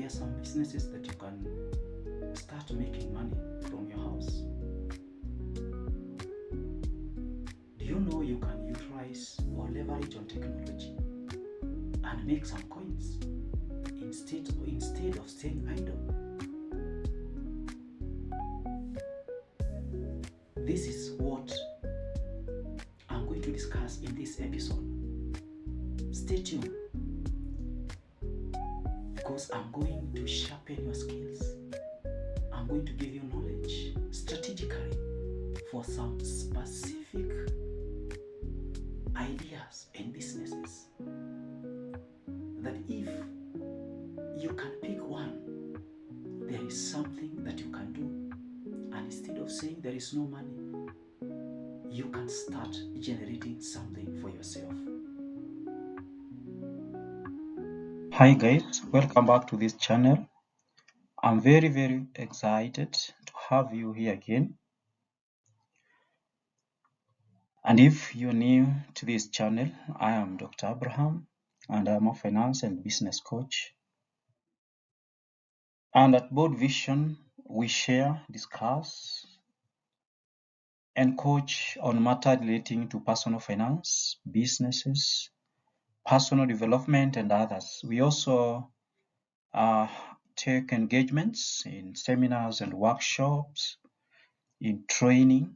are some businesses that you can start making money from your house. Do you know you can utilize or leverage on technology and make some coins instead of staying idle? This is what I'm going to discuss in this episode. Stay tuned, because I'm going to sharpen your skills. I'm going to give you knowledge strategically for some specific ideas and businesses that if you can pick one, there is something that you can do, and instead of saying there is no money, you can start generating something for yourself. Hi guys, welcome back to this channel. I'm very excited to have you here again. And if you're new to this channel, I am Dr. Abraham, and I'm a finance and business coach. And at Bold Vision, we share, discuss, and coach on matters relating to personal finance, businesses, personal development, and others. We also take engagements in seminars and workshops, in training.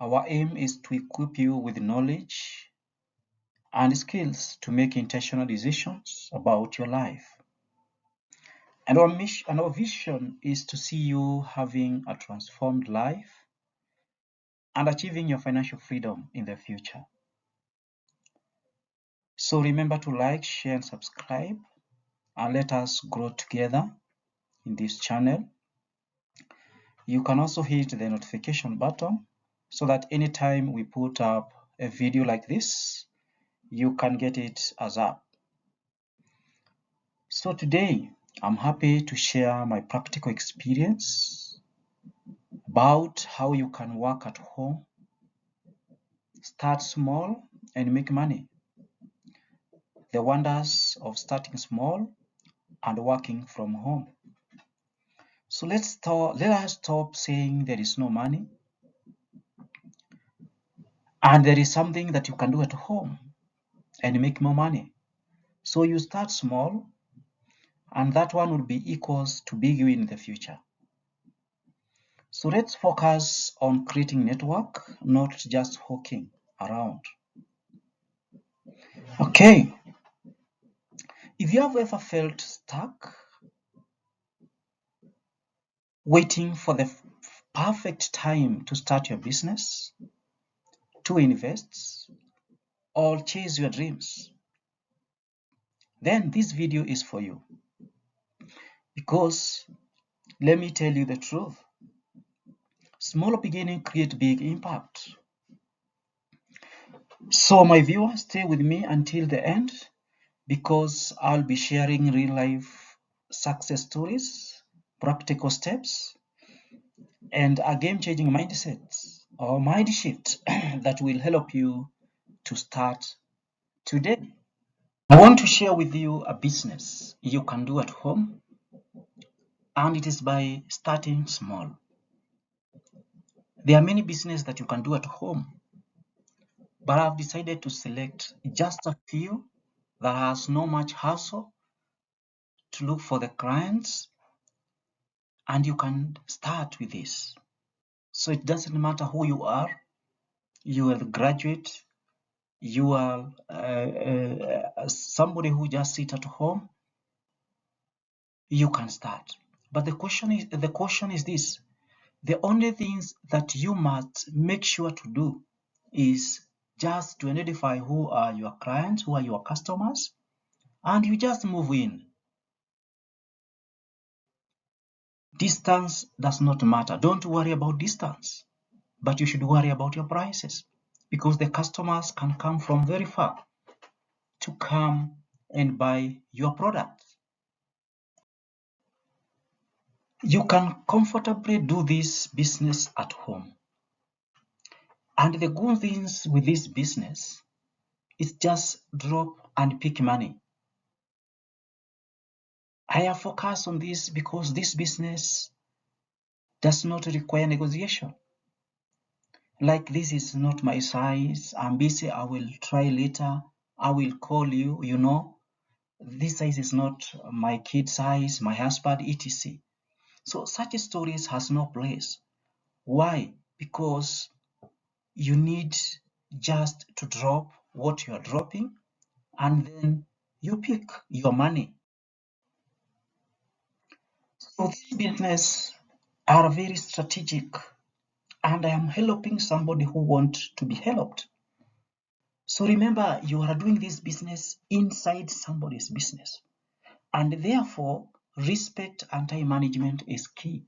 Our aim is to equip you with knowledge and skills to make intentional decisions about your life. And our mission and our vision is to see you having a transformed life and achieving your financial freedom in the future. So remember to like, share, and subscribe, and let us grow together in this channel. You can also hit the notification button so that anytime we put up a video like this, you can get it as up. So today, I'm happy to share my practical experience about how you can work at home, start small, and make money. The wonders of starting small and working from home. So let us stop saying there is no money, and there is something that you can do at home and make more money. So you start small, and that one will be equals to big win in the future. So let's focus on creating network, not just hawking around. Okay, if you have ever felt stuck, waiting for the perfect time to start your business, to invest, or chase your dreams, then this video is for you. Because let me tell you the truth, small beginning create big impact. So my viewers, stay with me until the end, because I'll be sharing real life success stories, practical steps, and a game-changing mindset or mind shift that will help you to start today. I want to share with you a business you can do at home, and it is by starting small. There are many businesses that you can do at home, but I've decided to select just a few that has no much hassle to look for the clients, and you can start with this. So it doesn't matter who you are a graduate, you are somebody who just sit at home, you can start. But the question is this: the only things that you must make sure to do is just to identify who are your clients, who are your customers, and you just move in. Distance does not matter. Don't worry about distance, but you should worry about your prices, because the customers can come from very far to come and buy your product. You can comfortably do this business at home. And the good things with this business is just drop and pick money. I have focused on this because this business does not require negotiation. Like, this is not my size, I'm busy, I will try later, I will call you, this size is not my kid size, my husband, etc. So such stories has no place. Why? Because you need just to drop what you are dropping, and then you pick your money. So this business are very strategic, and I am helping somebody who wants to be helped. So remember, you are doing this business inside somebody's business, and therefore respect and time management is key.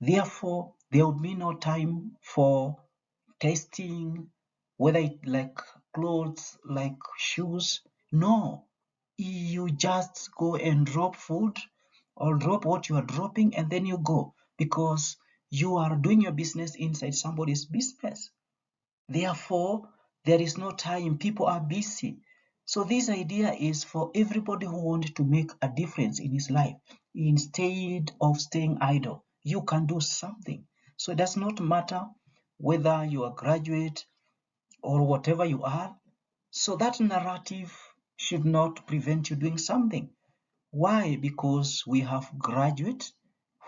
Therefore, there would be no time for testing, whether it like clothes, like shoes. No, you just go and drop food or drop what you are dropping, and then you go, because you are doing your business inside somebody's business. Therefore, there is no time. People are busy. So this idea is for everybody who wants to make a difference in his life. Instead of staying idle, you can do something. So it does not matter whether you are a graduate or whatever you are. So that narrative should not prevent you doing something. Why? Because we have graduates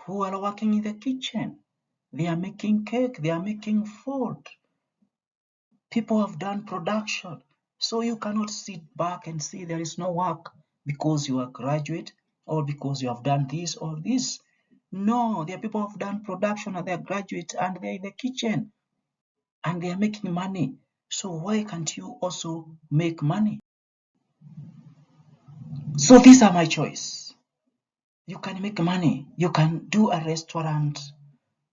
who are working in the kitchen. They are making cake, they are making food. People have done production. So you cannot sit back and say there is no work because you are a graduate or because you have done this or this. No, there are people who have done production and they are graduates and they're in the kitchen and they are making money. So why can't you also make money? So these are my choice. You can make money. You can do a restaurant.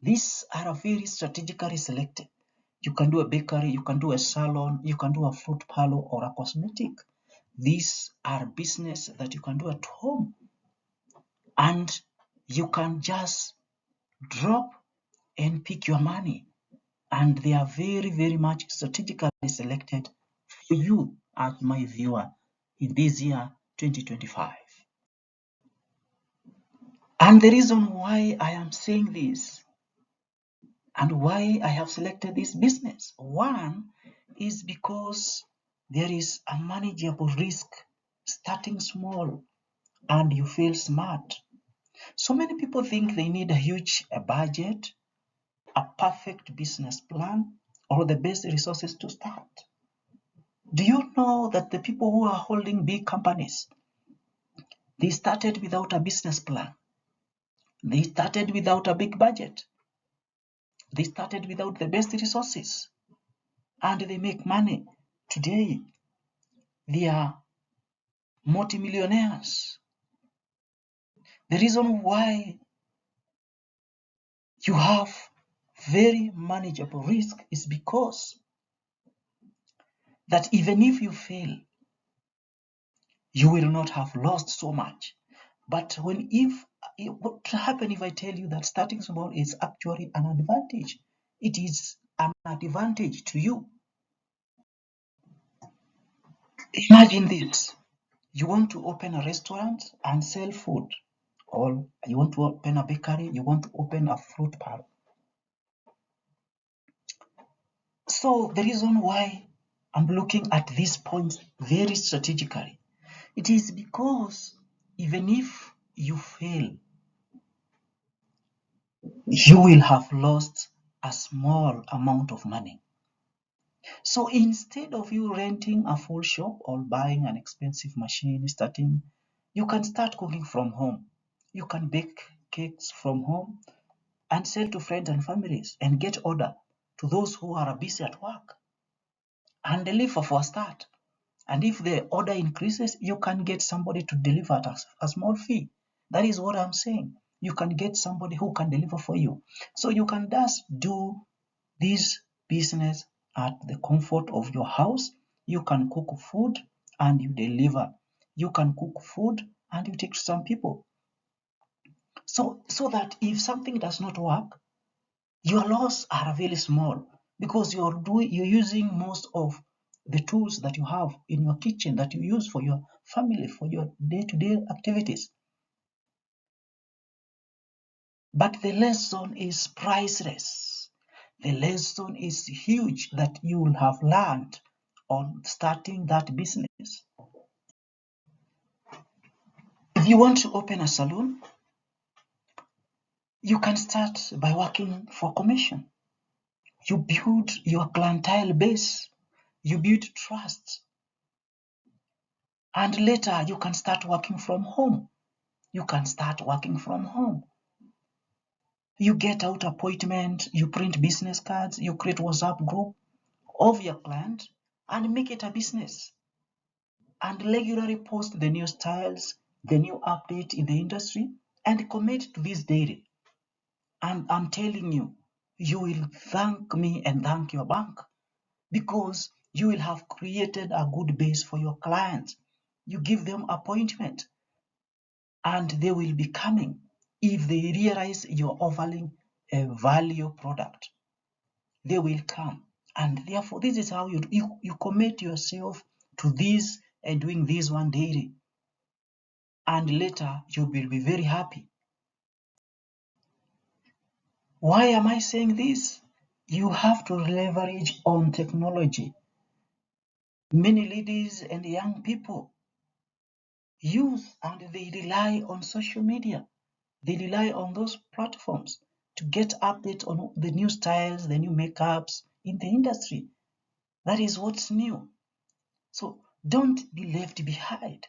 These are very strategically selected. You can do a bakery, you can do a salon, you can do a fruit parlor or a cosmetic. These are business that you can do at home, and you can just drop and pick your money, and they are very, very much strategically selected for you as my viewer in this year 2025. And the reason why I am saying this and why I have selected this business, one is because there is a manageable risk starting small and you feel smart. So many people think they need a huge budget, a perfect business plan, or the best resources to start. Do you know that the people who are holding big companies, they started without a business plan? They started without a big budget. They started without the best resources, and they make money. Today, they are multimillionaires. The reason why you have very manageable risk is because that even if you fail, you will not have lost so much. But what happen if I tell you that starting small is actually an advantage? It is an advantage to you. Imagine this. You want to open a restaurant and sell food, or you want to open a bakery, you want to open a fruit parlor. So the reason why I'm looking at this point very strategically, it is because even if you fail, you will have lost a small amount of money. So instead of you renting a full shop or buying an expensive machine, you can start cooking from home. You can bake cakes from home and sell to friends and families and get order to those who are busy at work and deliver for a start. And if the order increases, you can get somebody to deliver at a small fee. That is what I'm saying. You can get somebody who can deliver for you. So you can just do this business at the comfort of your house. You can cook food and you deliver. You can cook food and you take to some people. So that if something does not work, your loss are very small because you're using most of the tools that you have in your kitchen that you use for your family, for your day-to-day activities. But the lesson is priceless. The lesson is huge that you will have learned on starting that business. If you want to open a salon, you can start by working for commission. You build your clientele base, you build trust, and later you can start working from home. You can start working from home. You get out appointment, you print business cards, you create WhatsApp group of your client and make it a business. And regularly post the new styles, the new update in the industry, and commit to this daily. And I'm telling you, you will thank me and thank your bank because you will have created a good base for your clients. You give them appointment and they will be coming if they realize you're offering a value product. They will come. And therefore, this is how you commit yourself to this and doing this one daily. And later, you will be very happy. Why am I saying this? You have to leverage on technology. Many ladies and young people use and they rely on social media. They rely on those platforms to get updates on the new styles, the new makeups in the industry. That is what's new. So don't be left behind.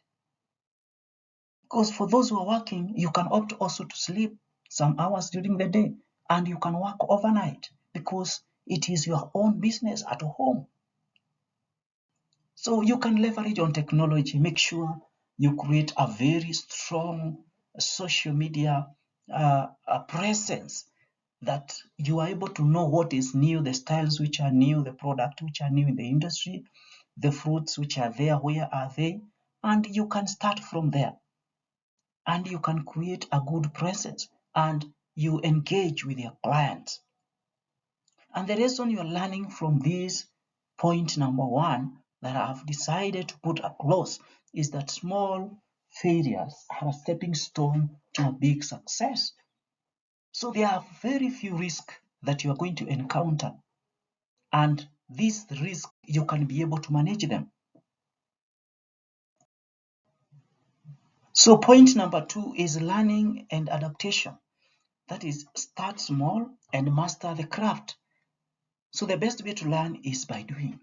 Because for those who are working, you can opt also to sleep some hours during the day and you can work overnight because it is your own business at home. So you can leverage on technology. Make sure you create a very strong social media presence that you are able to know what is new, the styles which are new, the product which are new in the industry, the fruits which are there, where are they, and you can start from there. And you can create a good presence and you engage with your clients. And the lesson you're learning from this point number one that I've decided to put a close is that small failures are a stepping stone to a big success. So there are very few risks that you are going to encounter. And these risks, you can be able to manage them. So point number two is learning and adaptation. That is, start small and master the craft. So the best way to learn is by doing.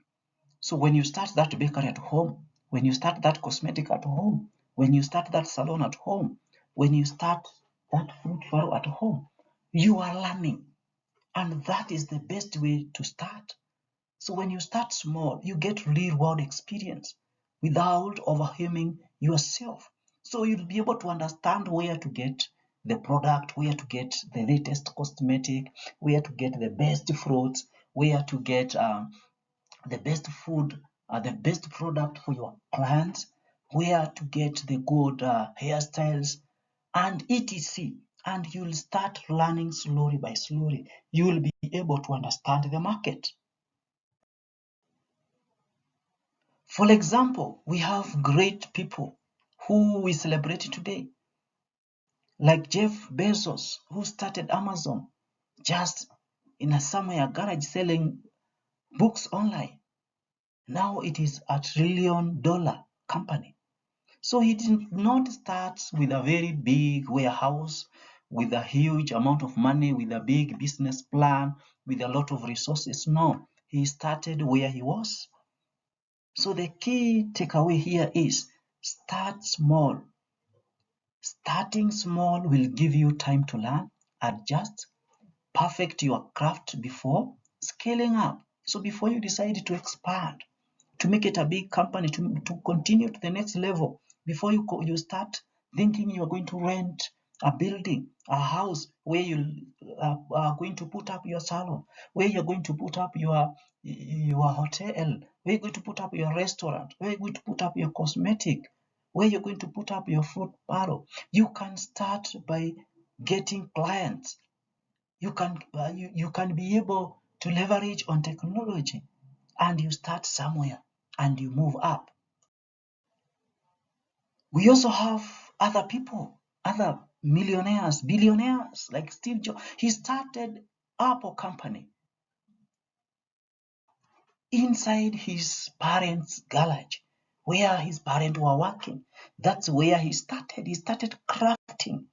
So when you start that bakery at home, when you start that cosmetic at home, when you start that salon at home, when you start that fruit farm at home, you are learning. And that is the best way to start. So when you start small, you get real world experience without overwhelming yourself. So you'll be able to understand where to get the product, where to get the latest cosmetic, where to get the best fruits, where to get the best food, the best product for your clients, where to get the good hairstyles, and etc. And you'll start learning slowly by slowly. You will be able to understand the market. For example, we have great people who we celebrate today, like Jeff Bezos, who started Amazon just in a somewhere garage selling books online. Now it is $1 trillion company. So he did not start with a very big warehouse, with a huge amount of money, with a big business plan, with a lot of resources. No, he started where he was. So the key takeaway here is start small. Starting small will give you time to learn, adjust, perfect your craft before scaling up. So before you decide to expand, to make it a big company, to continue to the next level, before you start thinking you're going to rent a building, a house where you are going to put up your salon, where you're going to put up your hotel, where you're going to put up your restaurant, where you're going to put up your cosmetic, where you're going to put up your fruit parlor. You can start by getting clients. You can be able to leverage on technology and you start somewhere and you move up. We also have other other millionaires, billionaires like Steve Jobs. He started Apple company inside his parents' garage where his parents were working. That's where he started. He started crafting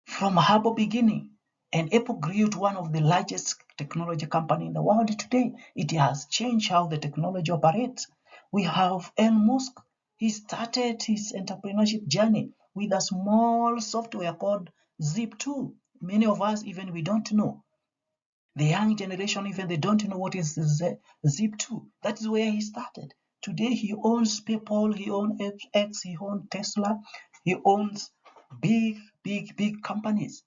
from a humble beginning. And Apple grew to one of the largest technology company in the world today. It has changed how the technology operates. We have Elon Musk. He started his entrepreneurship journey with a small software called Zip2. Many of us, even we don't know. The young generation, even they don't know what is Zip2. That is where he started. Today he owns PayPal, he owns X, he owns Tesla, he owns big companies.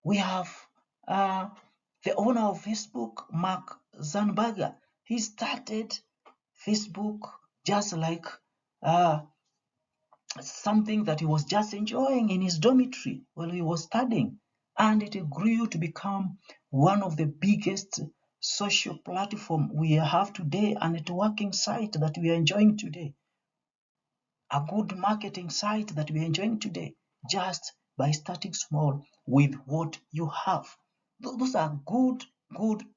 We have the owner of Facebook, Mark Zuckerberg. He started Facebook just like something that he was just enjoying in his dormitory while he was studying. And it grew to become one of the biggest social platform we have today, a networking site that we are enjoying today, a good marketing site that we are enjoying today, just by starting small with what you have. Those are good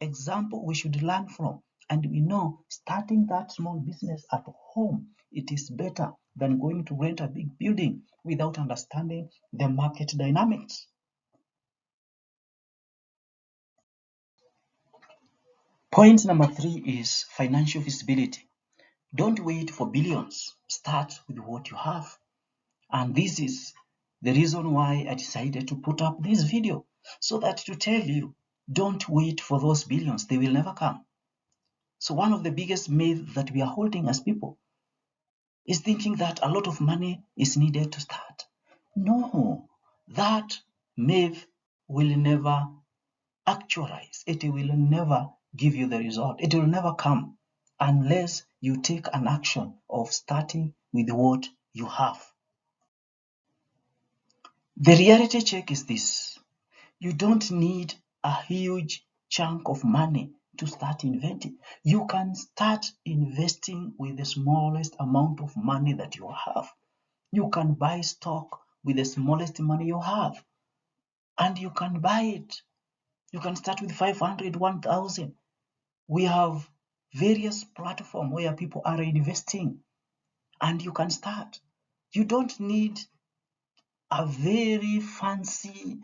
example we should learn from. And we know starting that small business at home, it is better than going to rent a big building without understanding the market dynamics. Point number 3 is financial feasibility. Don't wait for billions. Start with what you have. And this is the reason why I decided to put up this video, so that to tell you, don't wait for those billions. They will never come. So one of the biggest myths that we are holding as people is thinking that a lot of money is needed to start. No, that myth will never actualize. It will never give you the result. It will never come unless you take an action of starting with what you have. The reality check is this: you don't need a huge chunk of money to start inventing. You can start investing with the smallest amount of money that you have. You can buy stock with the smallest money you have, and you can buy it. You can start with 500, 1,000. We have various platforms where people are investing, and you can start. You don't need a very fancy,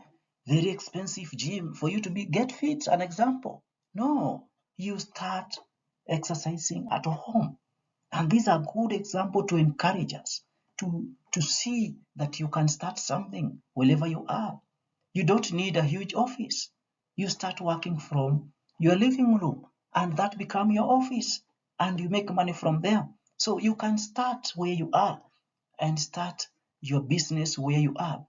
very expensive gym for you to get fit. An example. No, you start exercising at home. And these are good examples to encourage us to see that you can start something wherever you are. You don't need a huge office. You start working from your living room, and that become your office, and you make money from there. So you can start where you are and start your business where you are.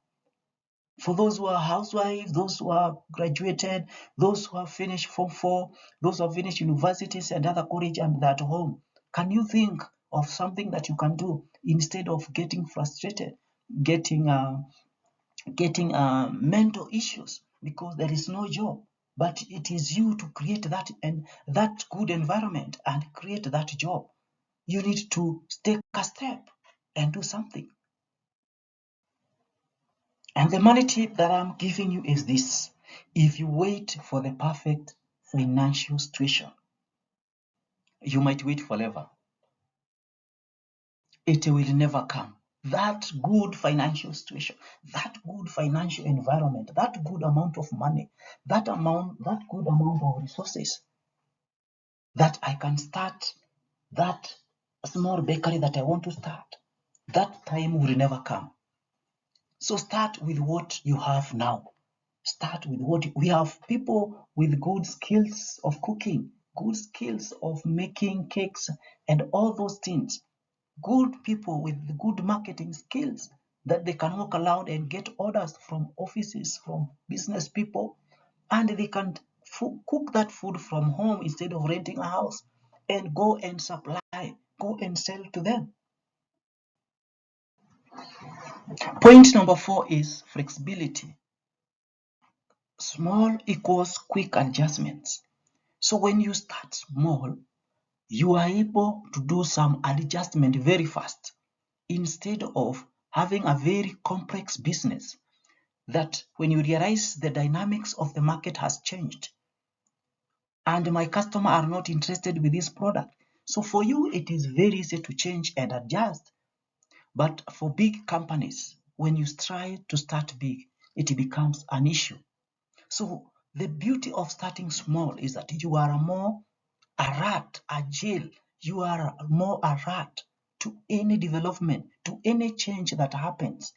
For those who are housewives, those who are graduated, those who have finished Form 4, those who have finished universities and other college and they're at home, can you think of something that you can do instead of getting frustrated, getting mental issues because there is no job? But it is you to create that and that good environment and create that job. You need to take a step and do something. And the money tip that I'm giving you is this: if you wait for the perfect financial situation, you might wait forever. It will never come. That good financial situation, that good financial environment, that good amount of money, that good amount of resources that I can start that small bakery that I want to start, that time will never come. So start with what you have now. Start with what we have. People with good skills of cooking, good skills of making cakes and all those things. Good people with good marketing skills that they can walk around and get orders from offices, from business people, and they can cook that food from home instead of renting a house and go and supply, go and sell to them. Point number 4 is flexibility. Small equals quick adjustments. So when you start small, you are able to do some adjustment very fast instead of having a very complex business that when you realize the dynamics of the market has changed and my customer are not interested with this product. So for you, it is very easy to change and adjust. But for big companies, when you try to start big, it becomes an issue. So the beauty of starting small is that you are more alert, agile, you are more alert to any development, to any change that happens.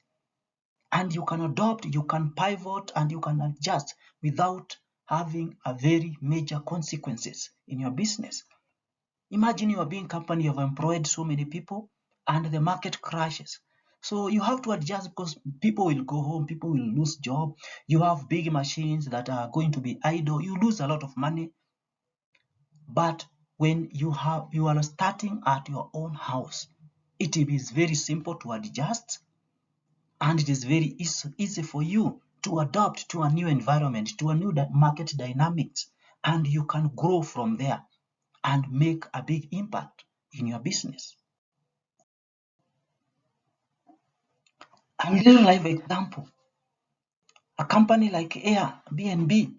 And you can adopt, you can pivot, and you can adjust without having a very major consequences in your business. Imagine you are being company, you've employed so many people and the market crashes. So you have to adjust because people will go home, people will lose job. You have big machines that are going to be idle. You lose a lot of money. But when you are starting at your own house, it is very simple to adjust and it is very easy for you to adapt to a new environment, to a new market dynamics, and you can grow from there and make a big impact in your business. A real life example, a company like Airbnb,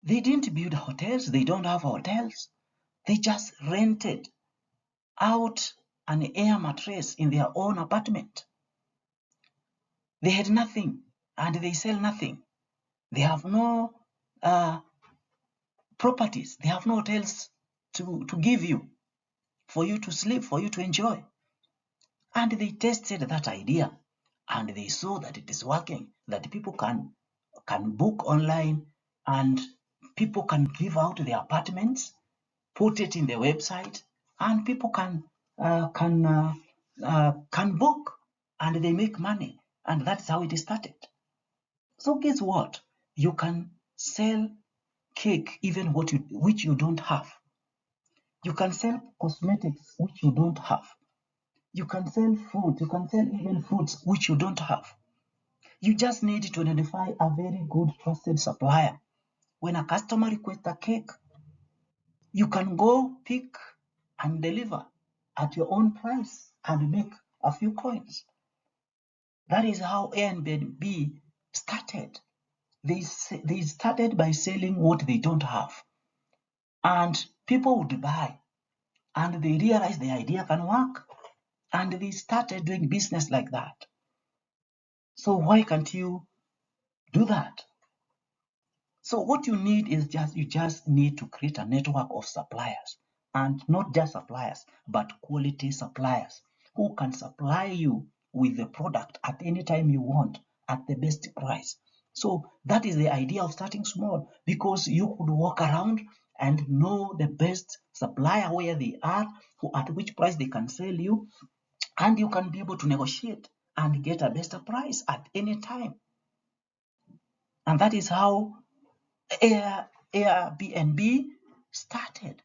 they didn't build hotels, they don't have hotels. They just rented out an air mattress in their own apartment. They had nothing and they sell nothing. They have no properties, they have no hotels to give you for you to sleep, for you to enjoy. And they tested that idea and they saw that it is working, that people can book online and people can give out their apartments, put it in the website, and people can book and they make money, and that's how it started. So guess what? You can sell cake even which you don't have. You can sell cosmetics which you don't have. You can sell food. You can sell even foods which you don't have. You just need to identify a very good trusted supplier. When a customer requests a cake, you can go pick and deliver at your own price and make a few coins. That is how Airbnb started. They started by selling what they don't have. And people would buy. And they realized the idea can work. And they started doing business like that. So why can't you do that? So what you need is you just need to create a network of suppliers, and not just suppliers, but quality suppliers who can supply you with the product at any time you want at the best price. So that is the idea of starting small, because you could walk around and know the best supplier, where they are, at which price they can sell you, and you can be able to negotiate and get a better price at any time. And that is how Airbnb started.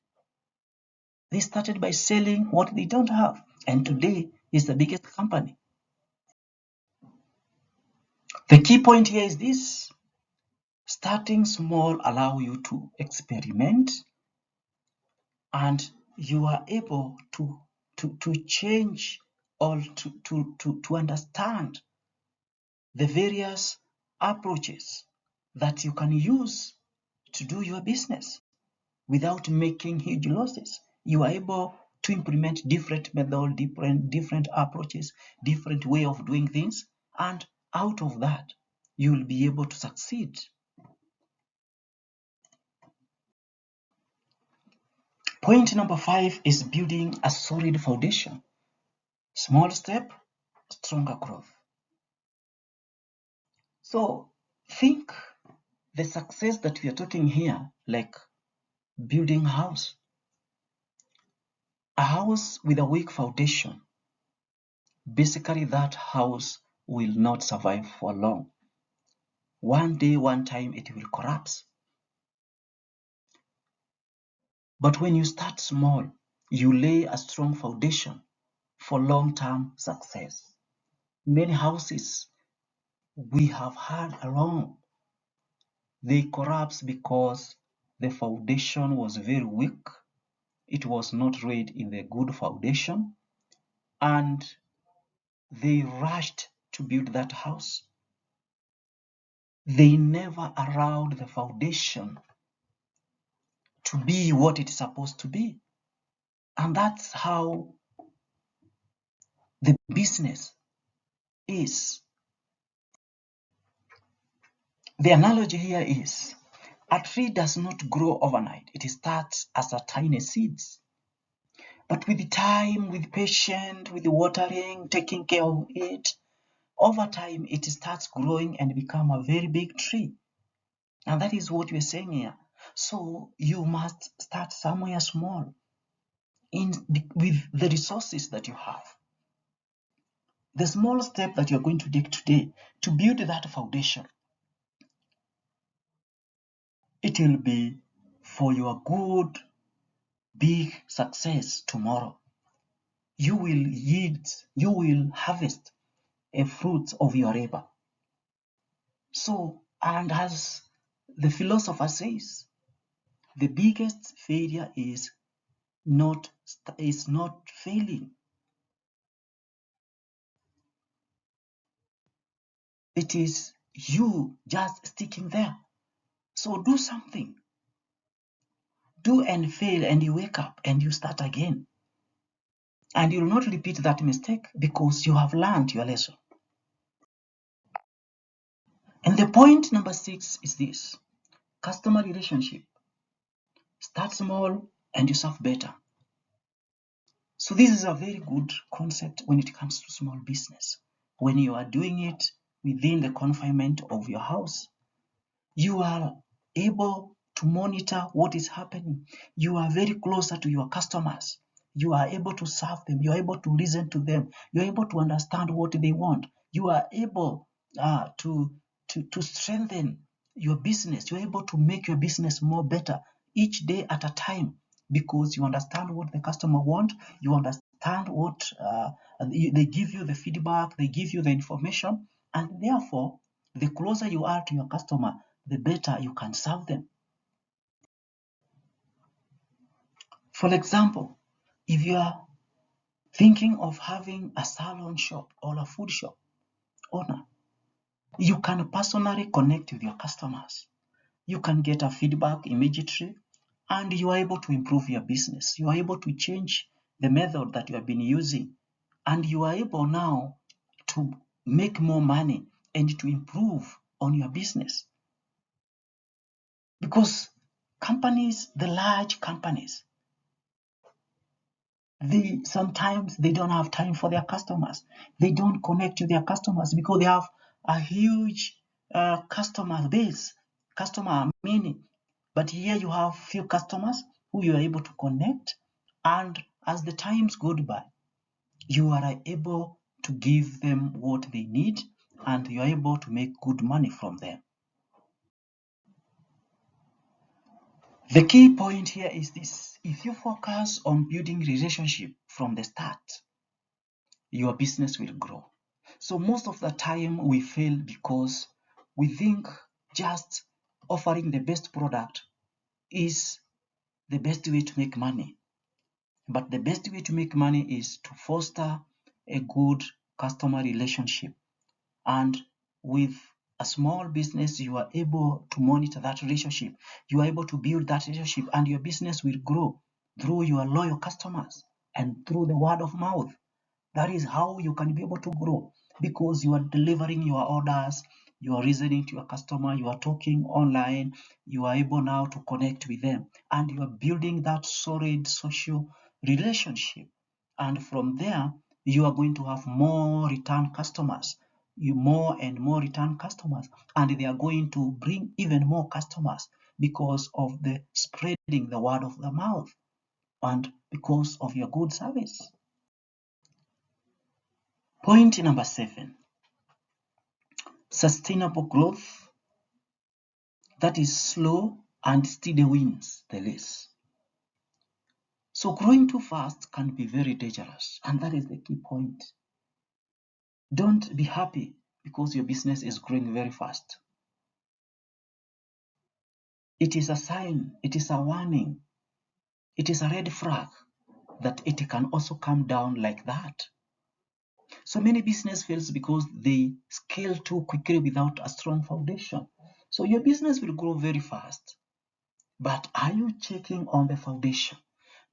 They started by selling what they don't have, and today is the biggest company. The key point here is this: starting small allow you to experiment, and you are able to change or to understand the various approaches that you can use to do your business without making huge losses. You are able to implement different methods, different approaches, different way of doing things, and out of that, you will be able to succeed. Point number 5 is building a solid foundation. Small step, stronger growth. So think the success that we are talking here, like building a house with a weak foundation, basically that house will not survive for long. One day, one time, it will collapse. But when you start small, you lay a strong foundation for long-term success. Many houses we have had along, they collapse because the foundation was very weak. It was not laid in the good foundation, and they rushed to build that house. They never allowed the foundation to be what it's supposed to be. And that's how the business is. The analogy here is a tree does not grow overnight. It starts as a tiny seeds. But with time, with patience, with watering, taking care of it, over time it starts growing and become a very big tree. And that is what we're saying here. So you must start somewhere small with the resources that you have. The small step that you're going to take today to build that foundation, it will be for your good, big success tomorrow. You will harvest a fruit of your labor. So, and as the philosopher says, the biggest failure is not failing. It is you just sticking there. So do something. Do and fail, and you wake up and you start again. And you will not repeat that mistake because you have learned your lesson. And the point number 6 is this: customer relationship. Start small and you serve better. So this is a very good concept when it comes to small business. When you are doing it within the confinement of your house, you are able to monitor what is happening. You are very closer to your customers. You are able to serve them. You are able to listen to them. You are able to understand what they want. You are able to strengthen your business. You are able to make your business more better each day at a time because you understand what the customer want. You understand what they give you the feedback. They give you the information, and therefore, the closer you are to your customer, the better you can serve them. For example, if you are thinking of having a salon shop or a food shop owner, you can personally connect with your customers. You can get a feedback immediately, and you are able to improve your business. You are able to change the method that you have been using, and you are able now to make more money and to improve on your business. Because companies, the large companies, sometimes they don't have time for their customers. They don't connect to their customers because they have a huge customer base, customer many. But here you have few customers who you are able to connect, and as the times go by, you are able to give them what they need, and you are able to make good money from them. The key point here is this: if you focus on building relationship from the start, your business will grow. So most of the time we fail because we think just offering the best product is the best way to make money. But the best way to make money is to foster a good customer relationship. And with a small business, you are able to monitor that relationship. You are able to build that relationship, and your business will grow through your loyal customers and through the word of mouth. That is how you can be able to grow, because you are delivering your orders, you are listening to your customer, you are talking online, you are able now to connect with them, and you are building that solid social relationship. And from there, you are going to have more return customers, more and more return customers, and they are going to bring even more customers because of the spreading the word of the mouth and because of your good service. Point number 7, sustainable growth that is slow and steady wins the race. So growing too fast can be very dangerous, and that is the key point. Don't be happy because your business is growing very fast. It is a sign, it is a warning, it is a red flag that it can also come down like that. So many business fails because they scale too quickly without a strong foundation. So your business will grow very fast, but are you checking on the foundation?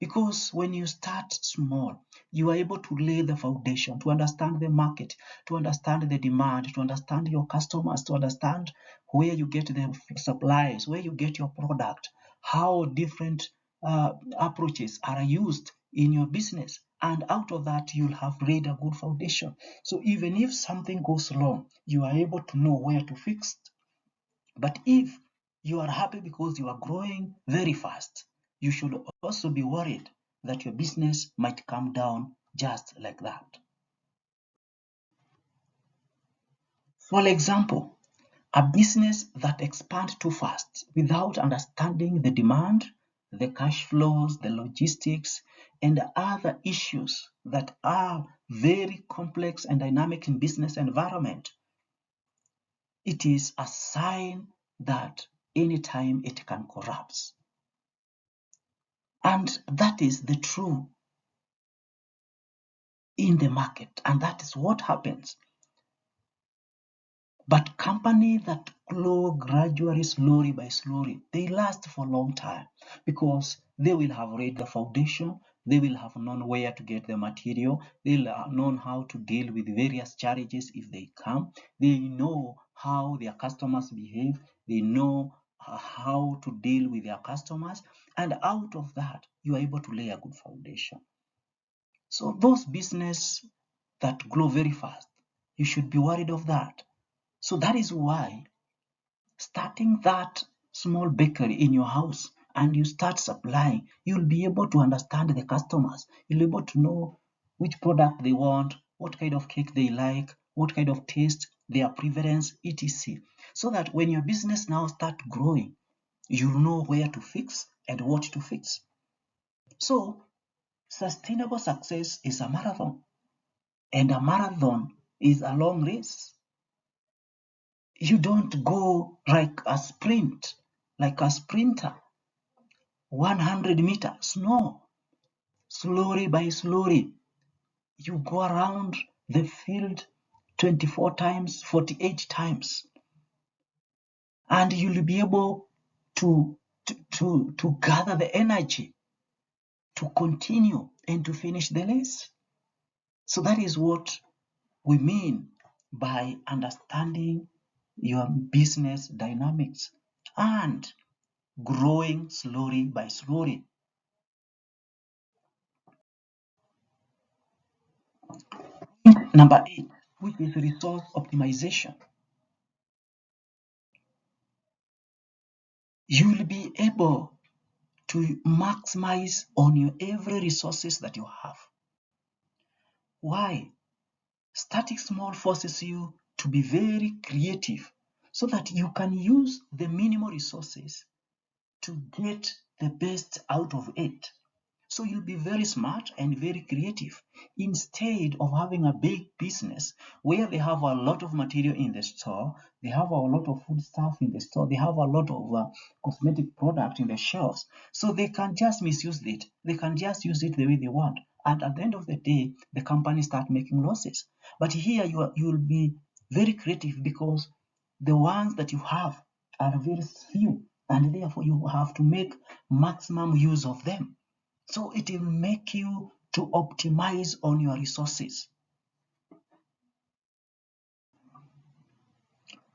Because when you start small, you are able to lay the foundation, to understand the market, to understand the demand, to understand your customers, to understand where you get the supplies, where you get your product, how different approaches are used in your business. And out of that, you'll have laid a good foundation. So even if something goes wrong, you are able to know where to fix it. But if you are happy because you are growing very fast, you should also be worried that your business might come down just like that. For example, a business that expands too fast without understanding the demand, the cash flows, the logistics, and other issues that are very complex and dynamic in business environment, it is a sign that anytime it can collapse. And that is the true in the market, and that is what happens. But companies that grow gradually, slowly by slowly, they last for a long time because they will have laid the foundation, they will have known where to get the material, they'll have known how to deal with various challenges if they come, they know how their customers behave, they know how to deal with their customers, and out of that, you are able to lay a good foundation. So those business that grow very fast, you should be worried of that. So that is why starting that small bakery in your house and you start supplying, you'll be able to understand the customers. You'll be able to know which product they want, what kind of cake they like, what kind of taste, their preference, etc. So that when your business now start growing, you'll know where to fix and what to fix. So sustainable success is a marathon. And a marathon is a long race. You don't go like a sprint, like a sprinter, 100 meters. No, slowly by slowly. You go around the field 24 times, 48 times, and you'll be able to gather the energy to continue and to finish the race. So that is what we mean by understanding your business dynamics and growing slowly by slowly. Number 8, which is resource optimization. You will be able to maximize on your every resources that you have. Why? Starting small forces you to be very creative so that you can use the minimal resources to get the best out of it. So you'll be very smart and very creative instead of having a big business where they have a lot of material in the store, they have a lot of food stuff in the store, they have a lot of cosmetic product in the shelves. So they can just misuse it. They can just use it the way they want. And at the end of the day, the company start making losses. But here you'll be very creative because the ones that you have are very few, and therefore you have to make maximum use of them. So it will make you to optimize on your resources.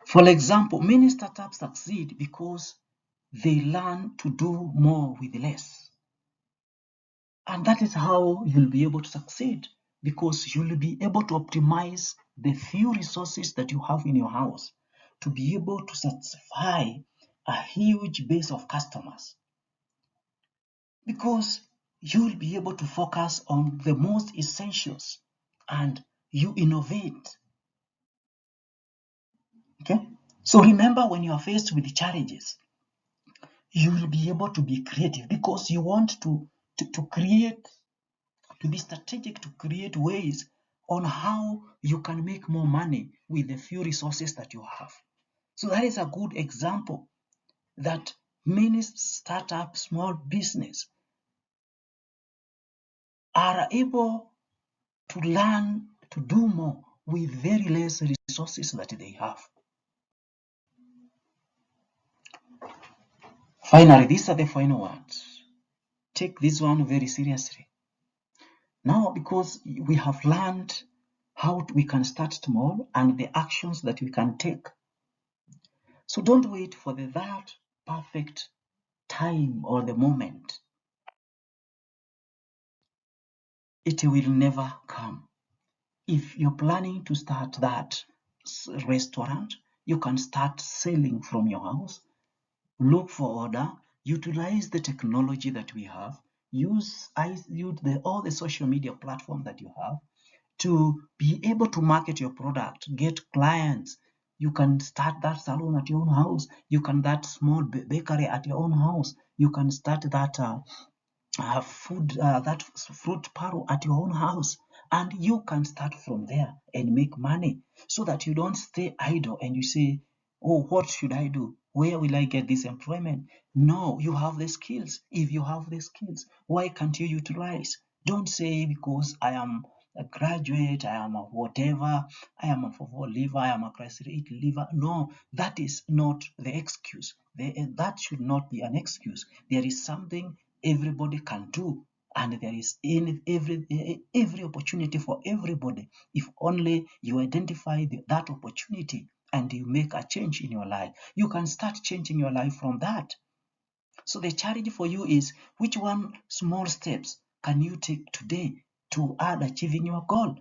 For example, many startups succeed because they learn to do more with less. And that is how you'll be able to succeed because you'll be able to optimize the few resources that you have in your house to be able to satisfy a huge base of customers. Because you will be able to focus on the most essentials and you innovate. Okay? So remember, when you are faced with challenges, you will be able to be creative because you want to create, to be strategic, to create ways on how you can make more money with the few resources that you have. So that is a good example that many startup small business are able to learn to do more with very less resources that they have. Finally, these are the final words. Take this one very seriously. Now, because we have learned how we can start tomorrow and the actions that we can take. So don't wait for that perfect time or the moment. It will never come. If you're planning to start that restaurant, you can start selling from your house. Look for order, utilize the technology that we have, use all the social media platform that you have to be able to market your product, get clients. You can start that salon at your own house. You can that small bakery at your own house. You can start that that fruit parlor at your own house, and you can start from there and make money, so that you don't stay idle and you say, oh, what should I do, where will I get this employment? No, you have the skills. If you have the skills, why can't you utilize? Don't say, because I am a graduate, I am a whatever, I am a football liver, I am a Christ liver. No, that is not the excuse. That should not be an excuse. There is something everybody can do, and there is every opportunity for everybody, if only you identify that opportunity and you make a change in your life. You can start changing your life from that. So the challenge for you is, which one small steps can you take today to add achieving your goal?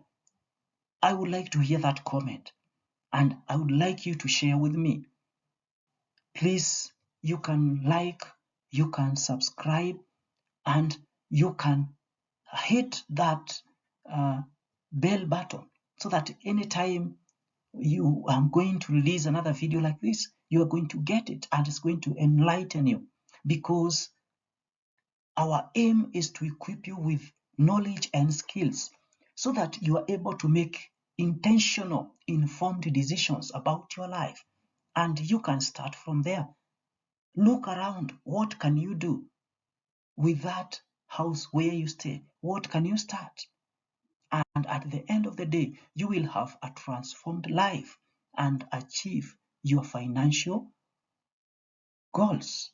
I would like to hear that comment, and I would like you to share with me. Please, you can like, you can subscribe, and you can hit that bell button, so that anytime you am going to release another video like this, you are going to get it, and it's going to enlighten you, because our aim is to equip you with knowledge and skills, so that you are able to make intentional, informed decisions about your life, and you can start from there. Look around. What can you do with that house where you stay? What can you start? And at the end of the day, you will have a transformed life and achieve your financial goals.